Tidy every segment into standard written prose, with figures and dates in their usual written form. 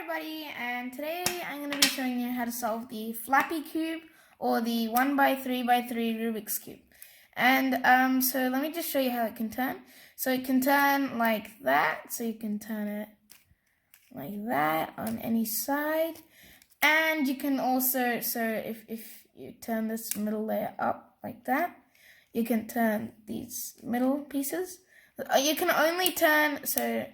everybody, and today I'm going to be showing you how to solve the Floppy Cube or the 1x3x3 Rubik's Cube. And so let me just show you how it can turn. So it can turn like that, so you can turn it like that on any side. And you can also, so if you turn this middle layer up like that, you can turn these middle pieces. You can only turn, so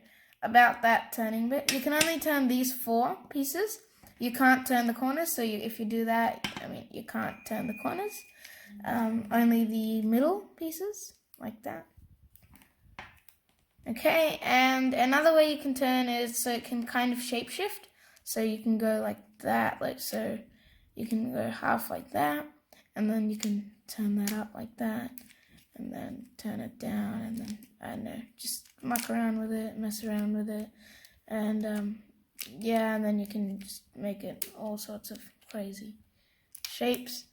about that turning bit, you can only turn these 4 pieces. You can't turn the corners, so if you do that, you can't turn the corners. Only the middle pieces, like that. Okay, and another way you can turn is, so it can kind of shapeshift. So you can go like that, like so. You can go half like that, and then you can turn that up like that, and then turn it down, and then, I don't know, just muck around with it, mess around with it, and yeah, and then you can just make it all sorts of crazy shapes.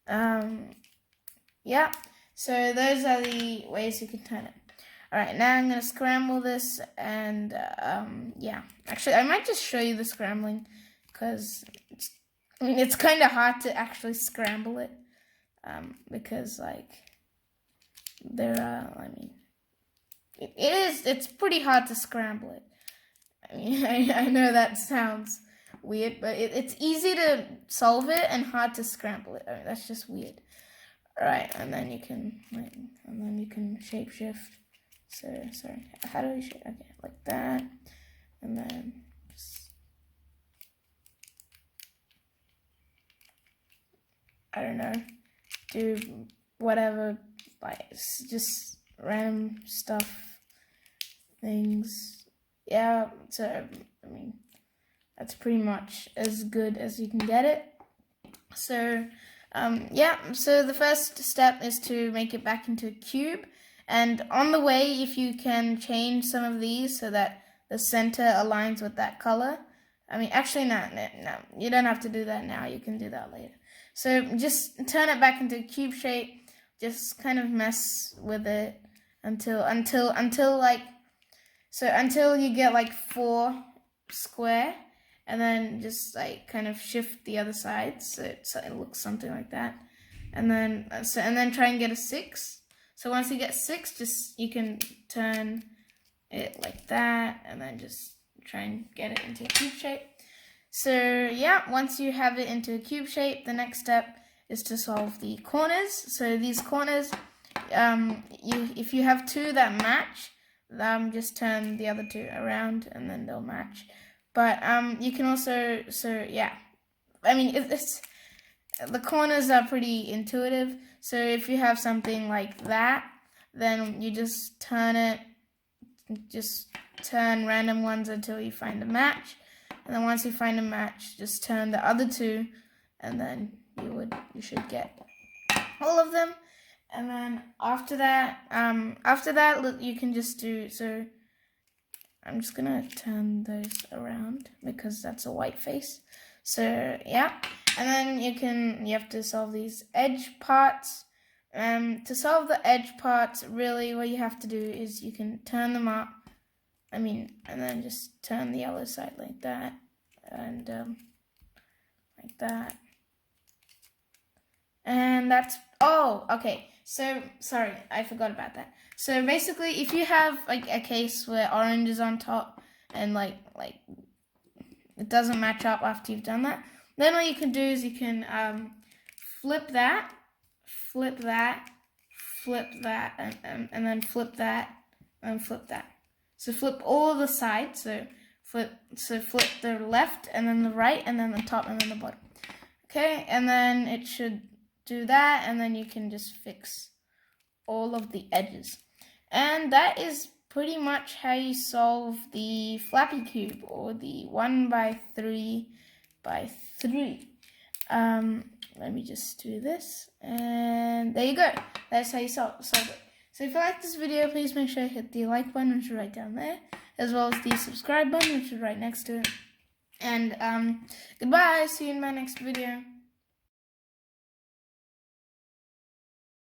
Yeah, so those are the ways you can turn it. Alright, now I'm going to scramble this, and yeah, actually I might just show you the scrambling, because it's kind of hard to actually scramble it, because like there are, it's pretty hard to scramble it. I know that sounds weird, but it's easy to solve it and hard to scramble it. That's just weird. Alright, and then you can shapeshift. So sorry, how do we shape? Okay, like that, and then just, I don't know, do whatever, like just random stuff, things. Yeah, so that's pretty much as good as you can get it. So yeah, so the first step is to make it back into a cube, and on the way, if you can change some of these so that the center aligns with that color. Actually no, you don't have to do that now, you can do that later. So just turn it back into a cube shape, just kind of mess with it until you get like 4 square, and then just like kind of shift the other side so it looks something like that, and then try and get a 6. So once you get 6, you can turn it like that, and then just try and get it into a cube shape. So yeah, once you have it into a cube shape, the next step is to solve the corners. So these corners, if you have 2 that match, just turn the other 2 around, and then they'll match. But you can also, so yeah, the corners are pretty intuitive. So if you have something like that, then you just turn random ones until you find a match. And then once you find a match, just turn the other 2, and then you should get all of them. And then after that you can just do, so I'm just gonna turn those around because that's a white face. So yeah, and then you have to solve these edge parts. To solve the edge parts, really what you have to do is you can turn them up, and then just turn the other side like that, and like that. And that's, oh, okay, so sorry, I forgot about that. So basically, if you have like a case where orange is on top and like it doesn't match up after you've done that, then all you can do is you can flip that, flip that, and then flip that, and flip that. So flip all the sides, so flip the left, and then the right, and then the top, and then the bottom. Okay, and then it should do that, and then you can just fix all of the edges. And that is pretty much how you solve the Floppy Cube, or the 1x3x3. Let me just do this, and there you go. That's how you solve it. So if you like this video, please make sure you hit the like button, which is right down there, as well as the subscribe button, which is right next to it. And goodbye, see you in my next video.